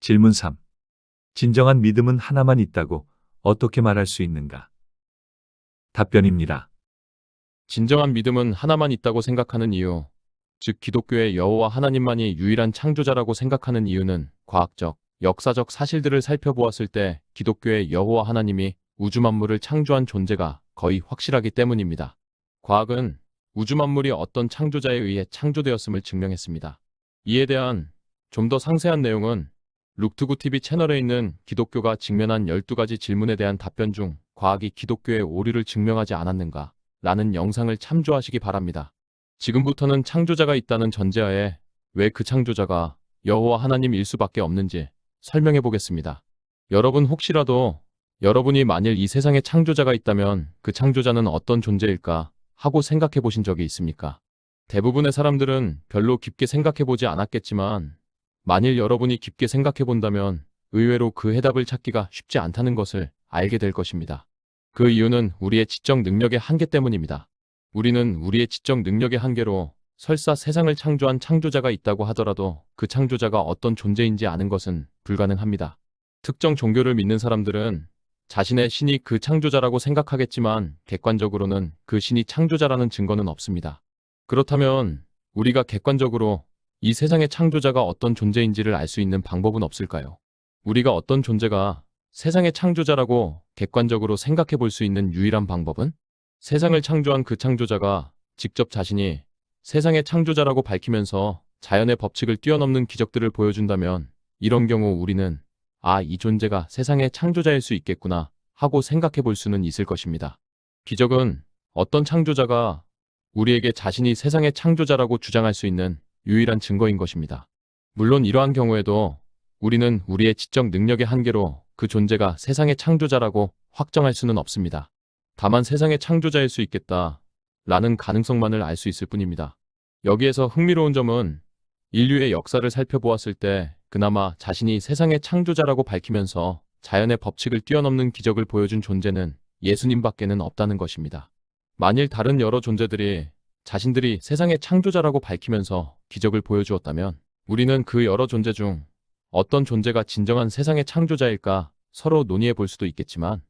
질문 3. 진정한 믿음은 하나만 있다고 어떻게 말할 수 있는가? 답변입니다. 진정한 믿음은 하나만 있다고 생각하는 이유, 즉 기독교의 여호와 하나님만이 유일한 창조자라고 생각하는 이유는 과학적, 역사적 사실들을 살펴보았을 때 기독교의 여호와 하나님이 우주 만물을 창조한 존재가 거의 확실하기 때문입니다. 과학은 우주 만물이 어떤 창조자에 의해 창조되었음을 증명했습니다. 이에 대한 좀 더 상세한 내용은 룩투구TV 채널에 있는 기독교가 직면한 12가지 질문에 대한 답변 중 과학이 기독교의 오류를 증명하지 않았는가? 라는 영상을 참조하시기 바랍니다. 지금부터는 창조자가 있다는 전제하에 왜 그 창조자가 여호와 하나님일 수밖에 없는지 설명해 보겠습니다. 여러분 혹시라도 여러분이 만일 이 세상에 창조자가 있다면 그 창조자는 어떤 존재일까 하고 생각해 보신 적이 있습니까? 대부분의 사람들은 별로 깊게 생각해 보지 않았겠지만 만일 여러분이 깊게 생각해 본다면 의외로 그 해답을 찾기가 쉽지 않다는 것을 알게 될 것입니다. 그 이유는 우리의 지적 능력의 한계 때문입니다. 우리는 우리의 지적 능력의 한계로 설사 세상을 창조한 창조자가 있다고 하더라도 그 창조자가 어떤 존재인지 아는 것은 불가능합니다. 특정 종교를 믿는 사람들은 자신의 신이 그 창조자라고 생각하겠지만 객관적으로는 그 신이 창조자라는 증거는 없습니다. 그렇다면 우리가 객관적으로 이 세상의 창조자가 어떤 존재인지를 알 수 있는 방법은 없을까요? 우리가 어떤 존재가 세상의 창조자라고 객관적으로 생각해 볼 수 있는 유일한 방법은 세상을 창조한 그 창조자가 직접 자신이 세상의 창조자라고 밝히면서 자연의 법칙을 뛰어넘는 기적들을 보여준다면 이런 경우 우리는 이 존재가 세상의 창조자일 수 있겠구나 하고 생각해 볼 수는 있을 것입니다. 기적은 어떤 창조자가 우리에게 자신이 세상의 창조자라고 주장할 수 있는 유일한 증거인 것입니다. 물론 이러한 경우에도 우리는 우리의 지적 능력의 한계로 그 존재가 세상의 창조자라고 확정할 수는 없습니다. 다만 세상의 창조자일 수 있겠다 라는 가능성만을 알 수 있을 뿐입니다. 여기에서 흥미로운 점은 인류의 역사를 살펴보았을 때 그나마 자신이 세상의 창조자라고 밝히면서 자연의 법칙을 뛰어넘는 기적을 보여준 존재는 예수님밖에는 없다는 것입니다. 만일 다른 여러 존재들이 자신들이 세상의 창조자라고 밝히면서 기적을 보여주었다면 우리는 그 여러 존재 중 어떤 존재가 진정한 세상의 창조자일까 서로 논의해 볼 수도 있겠지만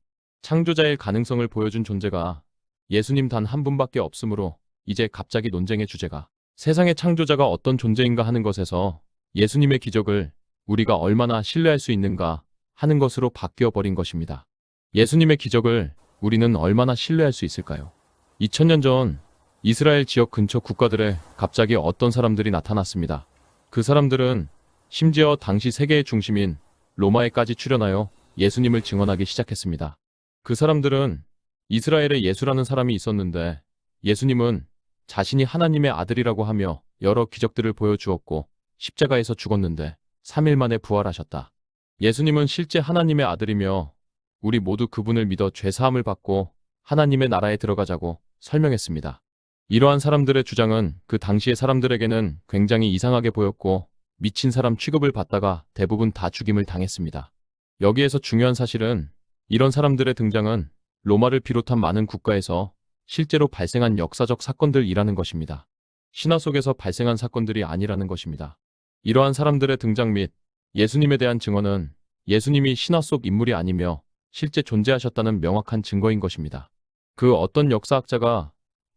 창조자일 가능성을 보여준 존재가 예수님 단 한 분밖에 없으므로 이제 갑자기 논쟁의 주제가 세상의 창조자가 어떤 존재인가 하는 것에서 예수님의 기적을 우리가 얼마나 신뢰할 수 있는가 하는 것으로 바뀌어 버린 것입니다. 예수님의 기적을 우리는 얼마나 신뢰할 수 있을까요? 2000년 전 이스라엘 지역 근처 국가들에 갑자기 어떤 사람들이 나타났습니다. 그 사람들은 심지어 당시 세계의 중심인 로마에까지 출현하여 예수님을 증언하기 시작했습니다. 그 사람들은 이스라엘에 예수라는 사람이 있었는데 예수님은 자신이 하나님의 아들이라고 하며 여러 기적들을 보여주었고 십자가에서 죽었는데 3일 만에 부활하셨다. 예수님은 실제 하나님의 아들이며 우리 모두 그분을 믿어 죄사함을 받고 하나님의 나라에 들어가자고 설명했습니다. 이러한 사람들의 주장은 그 당시의 사람들에게는 굉장히 이상하게 보였고 미친 사람 취급을 받다가 대부분 다 죽임을 당했습니다. 여기에서 중요한 사실은 이런 사람들의 등장은 로마를 비롯한 많은 국가에서 실제로 발생한 역사적 사건들이라는 것입니다. 신화 속에서 발생한 사건들이 아니라는 것입니다. 이러한 사람들의 등장 및 예수님에 대한 증언은 예수님이 신화 속 인물이 아니며 실제 존재하셨다는 명확한 증거인 것입니다. 그 어떤 역사학자가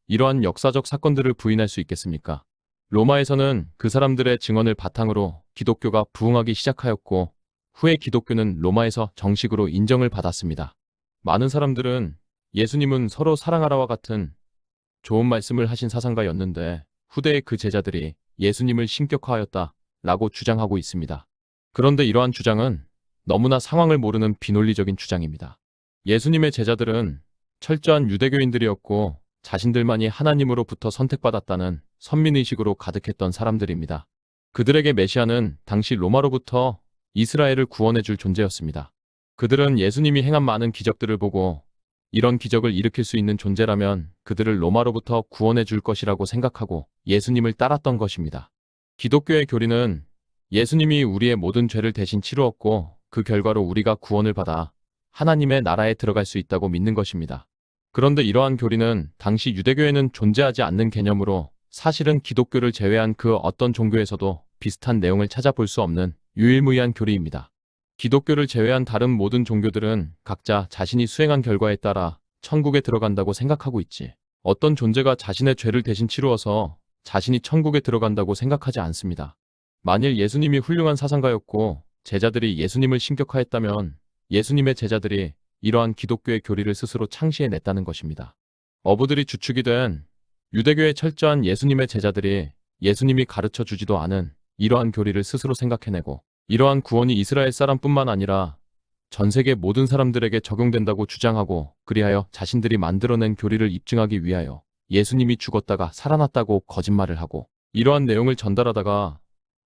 이러한 역사적 사건들을 부인할 수 있겠습니까? 로마에서는 그 사람들의 증언을 바탕으로 기독교가 부흥하기 시작하였고 후에 기독교는 로마에서 정식으로 인정을 받았습니다. 많은 사람들은 예수님은 서로 사랑하라와 같은 좋은 말씀을 하신 사상가였는데 후대의 그 제자들이 예수님을 신격화하였다 라고 주장하고 있습니다. 그런데 이러한 주장은 너무나 상황을 모르는 비논리적인 주장입니다. 예수님의 제자들은 철저한 유대교인들이었고 자신들만이 하나님으로부터 선택받았다는 선민의식으로 가득했던 사람들입니다. 그들에게 메시아는 당시 로마로부터 이스라엘을 구원해 줄 존재였습니다. 그들은 예수님이 행한 많은 기적들을 보고 이런 기적을 일으킬 수 있는 존재라면 그들을 로마로부터 구원해 줄 것이라고 생각하고 예수님을 따랐던 것입니다. 기독교의 교리는 예수님이 우리의 모든 죄를 대신 치루었고 그 결과로 우리가 구원을 받아 하나님의 나라에 들어갈 수 있다고 믿는 것입니다. 그런데 이러한 교리는 당시 유대교에는 존재하지 않는 개념으로 사실은 기독교를 제외한 그 어떤 종교에서도 비슷한 내용을 찾아볼 수 없는 유일무이한 교리입니다. 기독교를 제외한 다른 모든 종교들은 각자 자신이 수행한 결과에 따라 천국에 들어간다고 생각하고 있지. 어떤 존재가 자신의 죄를 대신 치루어서 자신이 천국에 들어간다고 생각하지 않습니다. 만일 예수님이 훌륭한 사상가였고 제자들이 예수님을 신격화했다면 예수님의 제자들이 이러한 기독교의 교리를 스스로 창시해냈다는 것입니다. 어부들이 주축이 된 유대교의 철저한 예수님의 제자들이 예수님이 가르쳐 주지도 않은 이러한 교리를 스스로 생각해내고 이러한 구원이 이스라엘 사람뿐만 아니라 전 세계 모든 사람들에게 적용된다고 주장하고 그리하여 자신들이 만들어낸 교리를 입증하기 위하여 예수님이 죽었다가 살아났다고 거짓말을 하고 이러한 내용을 전달하다가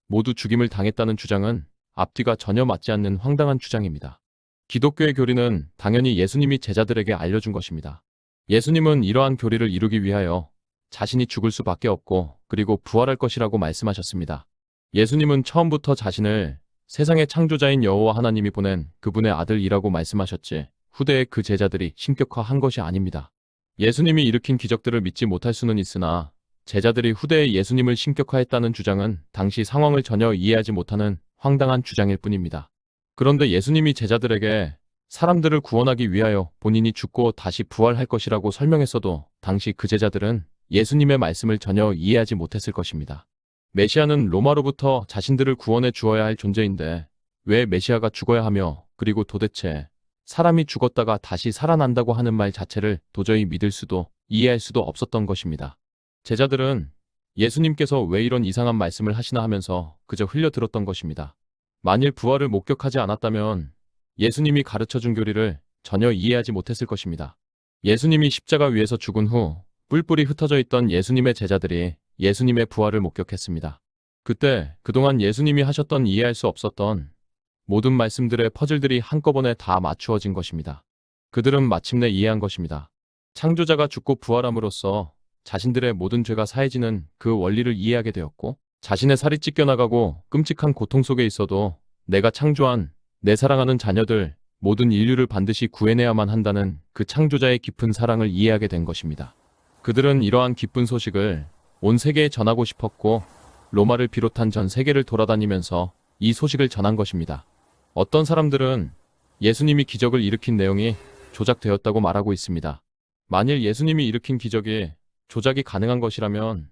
모두 죽임을 당했다는 주장은 앞뒤가 전혀 맞지 않는 황당한 주장입니다. 기독교의 교리는 당연히 예수님이 제자들에게 알려준 것입니다. 예수님은 이러한 교리를 이루기 위하여 자신이 죽을 수밖에 없고 그리고 부활할 것이라고 말씀하셨습니다. 예수님은 처음부터 자신을 세상의 창조자인 여호와 하나님이 보낸 그분의 아들이라고 말씀하셨지 후대에 그 제자들이 신격화한 것이 아닙니다. 예수님이 일으킨 기적들을 믿지 못할 수는 있으나 제자들이 후대에 예수님을 신격화했다는 주장은 당시 상황을 전혀 이해하지 못하는 황당한 주장일 뿐입니다. 그런데 예수님이 제자들에게 사람들을 구원하기 위하여 본인이 죽고 다시 부활할 것이라고 설명했어도 당시 그 제자들은 예수님의 말씀을 전혀 이해하지 못했을 것입니다. 메시아는 로마로부터 자신들을 구원해 주어야 할 존재인데 왜 메시아가 죽어야 하며 그리고 도대체 사람이 죽었다가 다시 살아난다고 하는 말 자체를 도저히 믿을 수도 이해할 수도 없었던 것입니다. 제자들은 예수님께서 왜 이런 이상한 말씀을 하시나 하면서 그저 흘려들었던 것입니다. 만일 부활을 목격하지 않았다면 예수님이 가르쳐준 교리를 전혀 이해하지 못했을 것입니다. 예수님이 십자가 위에서 죽은 후 뿔뿔이 흩어져 있던 예수님의 제자들이 예수님의 부활을 목격했습니다. 그때 그동안 예수님이 하셨던 이해할 수 없었던 모든 말씀들의 퍼즐들이 한꺼번에 다 맞추어진 것입니다. 그들은 마침내 이해한 것입니다. 창조자가 죽고 부활함으로써 자신들의 모든 죄가 사해지는 그 원리를 이해하게 되었고 자신의 살이 찢겨나가고 끔찍한 고통 속에 있어도 내가 창조한 내 사랑하는 자녀들 모든 인류를 반드시 구해내야만 한다는 그 창조자의 깊은 사랑을 이해하게 된 것입니다. 그들은 이러한 기쁜 소식을 온 세계에 전하고 싶었고 로마를 비롯한 전 세계를 돌아다니면서 이 소식을 전한 것입니다. 어떤 사람들은 예수님이 기적을 일으킨 내용이 조작되었다고 말하고 있습니다. 만일 예수님이 일으킨 기적이 조작이 가능한 것이라면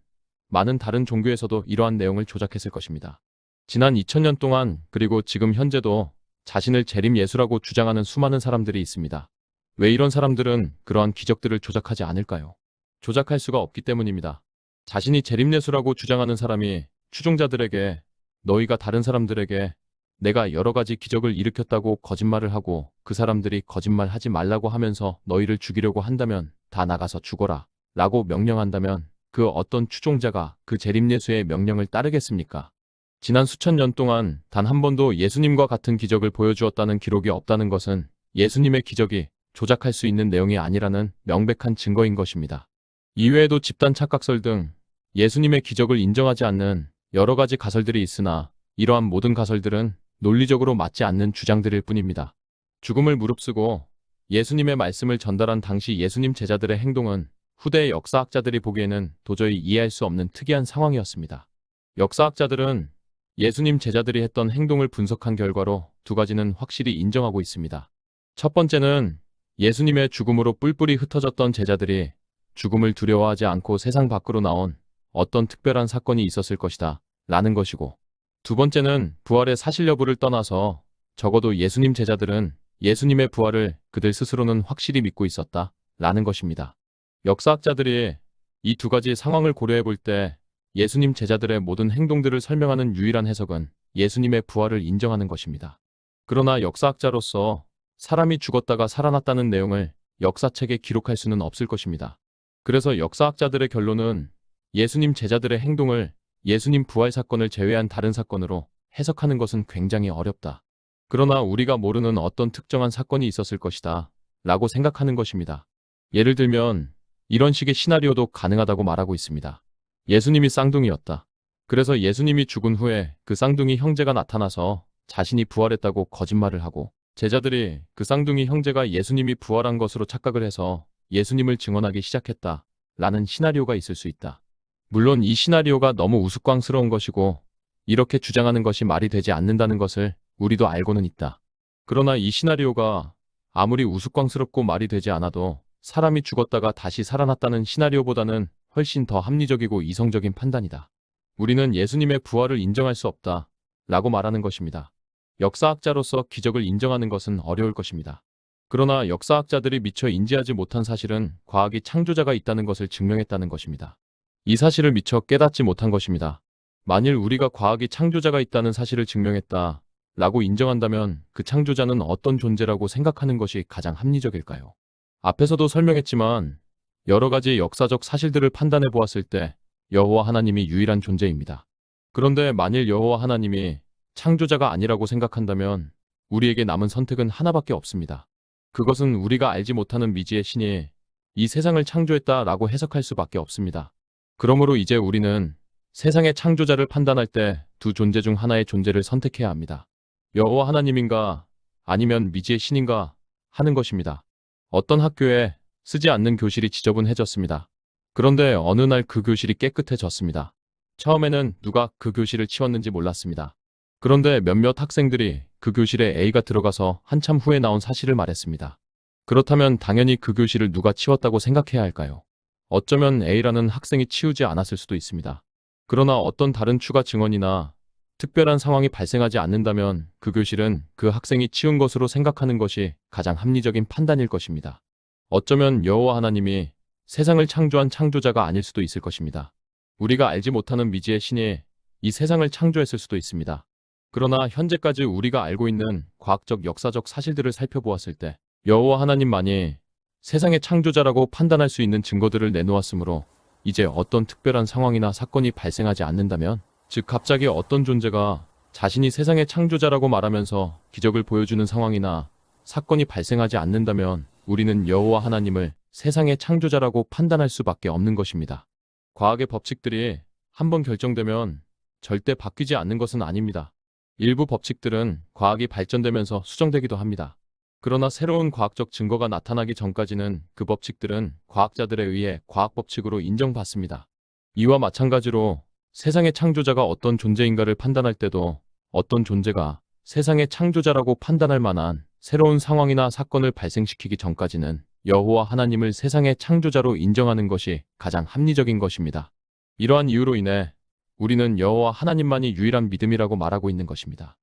많은 다른 종교에서도 이러한 내용을 조작했을 것입니다. 지난 2000년 동안 그리고 지금 현재도 자신을 재림 예수라고 주장하는 수많은 사람들이 있습니다. 왜 이런 사람들은 그러한 기적들을 조작하지 않을까요? 조작할 수가 없기 때문입니다. 자신이 재림 예수라고 주장하는 사람이 추종자들에게 너희가 다른 사람들에게 내가 여러 가지 기적을 일으켰다고 거짓말을 하고 그 사람들이 거짓말하지 말라고 하면서 너희를 죽이려고 한다면 다 나가서 죽어라 라고 명령한다면 그 어떤 추종자가 그 재림 예수의 명령을 따르겠습니까? 지난 수천 년 동안 단 한 번도 예수님과 같은 기적을 보여주었다는 기록이 없다는 것은 예수님의 기적이 조작할 수 있는 내용이 아니라는 명백한 증거인 것입니다. 이외에도 집단 착각설 등 예수님의 기적을 인정하지 않는 여러 가지 가설들이 있으나 이러한 모든 가설들은 논리적으로 맞지 않는 주장들일 뿐입니다. 죽음을 무릅쓰고 예수님의 말씀을 전달한 당시 예수님 제자들의 행동은 후대의 역사학자들이 보기에는 도저히 이해할 수 없는 특이한 상황이었습니다. 역사학자들은 예수님 제자들이 했던 행동을 분석한 결과로 두 가지는 확실히 인정하고 있습니다. 첫 번째는 예수님의 죽음으로 뿔뿔이 흩어졌던 제자들이 죽음을 두려워하지 않고 세상 밖으로 나온 어떤 특별한 사건이 있었을 것이다 라는 것이고, 두 번째는 부활의 사실 여부를 떠나서 적어도 예수님 제자들은 예수님의 부활을 그들 스스로는 확실히 믿고 있었다 라는 것입니다. 역사학자들이 이 두 가지 상황을 고려해 볼 때 예수님 제자들의 모든 행동들을 설명하는 유일한 해석은 예수님의 부활을 인정하는 것입니다. 그러나 역사학자로서 사람이 죽었다가 살아났다는 내용을 역사책에 기록할 수는 없을 것입니다. 그래서 역사학자들의 결론은 예수님 제자들의 행동을 예수님 부활 사건을 제외한 다른 사건으로 해석하는 것은 굉장히 어렵다. 그러나 우리가 모르는 어떤 특정한 사건이 있었을 것이다 라고 생각하는 것입니다. 예를 들면 이런 식의 시나리오도 가능하다고 말하고 있습니다. 예수님이 쌍둥이였다. 그래서 예수님이 죽은 후에 그 쌍둥이 형제가 나타나서 자신이 부활했다고 거짓말을 하고 제자들이 그 쌍둥이 형제가 예수님이 부활한 것으로 착각을 해서 예수님을 증언하기 시작했다 라는 시나리오가 있을 수 있다. 물론 이 시나리오가 너무 우스꽝스러운 것이고 이렇게 주장하는 것이 말이 되지 않는다는 것을 우리도 알고는 있다. 그러나 이 시나리오가 아무리 우스꽝스럽고 말이 되지 않아도 사람이 죽었다가 다시 살아났다는 시나리오보다는 훨씬 더 합리적이고 이성적인 판단이다. 우리는 예수님의 부활을 인정할 수 없다 라고 말하는 것입니다. 역사학자로서 기적을 인정하는 것은 어려울 것입니다. 그러나 역사학자들이 미처 인지하지 못한 사실은 과학이 창조자가 있다는 것을 증명했다는 것입니다. 이 사실을 미처 깨닫지 못한 것입니다. 만일 우리가 과학이 창조자가 있다는 사실을 증명했다 라고 인정한다면 그 창조자는 어떤 존재라고 생각하는 것이 가장 합리적일까요? 앞에서도 설명했지만 여러 가지 역사적 사실들을 판단해 보았을 때 여호와 하나님이 유일한 존재입니다. 그런데 만일 여호와 하나님이 창조자가 아니라고 생각한다면 우리에게 남은 선택은 하나밖에 없습니다. 그것은 우리가 알지 못하는 미지의 신이 이 세상을 창조했다라고 해석할 수밖에 없습니다. 그러므로 이제 우리는 세상의 창조자를 판단할 때 두 존재 중 하나의 존재를 선택해야 합니다. 여호와 하나님인가 아니면 미지의 신인가 하는 것입니다. 어떤 학교에 쓰지 않는 교실이 지저분해졌습니다. 그런데 어느 날 그 교실이 깨끗해졌습니다. 처음에는 누가 그 교실을 치웠는지 몰랐습니다. 그런데 몇몇 학생들이 그 교실에 A가 들어가서 한참 후에 나온 사실을 말했습니다. 그렇다면 당연히 그 교실을 누가 치웠다고 생각해야 할까요? 어쩌면 A라는 학생이 치우지 않았을 수도 있습니다. 그러나 어떤 다른 추가 증언이나 특별한 상황이 발생하지 않는다면 그 교실은 그 학생이 치운 것으로 생각하는 것이 가장 합리적인 판단일 것입니다. 어쩌면 여호와 하나님이 세상을 창조한 창조자가 아닐 수도 있을 것입니다. 우리가 알지 못하는 미지의 신이 이 세상을 창조했을 수도 있습니다. 그러나 현재까지 우리가 알고 있는 과학적 역사적 사실들을 살펴보았을 때 여호와 하나님만이 세상의 창조자라고 판단할 수 있는 증거들을 내놓았으므로 이제 어떤 특별한 상황이나 사건이 발생하지 않는다면, 즉 갑자기 어떤 존재가 자신이 세상의 창조자라고 말하면서 기적을 보여주는 상황이나 사건이 발생하지 않는다면 우리는 여호와 하나님을 세상의 창조자라고 판단할 수밖에 없는 것입니다. 과학의 법칙들이 한번 결정되면 절대 바뀌지 않는 것은 아닙니다. 일부 법칙들은 과학이 발전되면서 수정되기도 합니다. 그러나 새로운 과학적 증거가 나타나기 전까지는 그 법칙들은 과학자들에 의해 과학법칙으로 인정받습니다. 이와 마찬가지로 세상의 창조자가 어떤 존재인가를 판단할 때도 어떤 존재가 세상의 창조자라고 판단할 만한 새로운 상황이나 사건을 발생시키기 전까지는 여호와 하나님을 세상의 창조자로 인정하는 것이 가장 합리적인 것입니다. 이러한 이유로 인해 우리는 여호와 하나님만이 유일한 믿음이라고 말하고 있는 것입니다.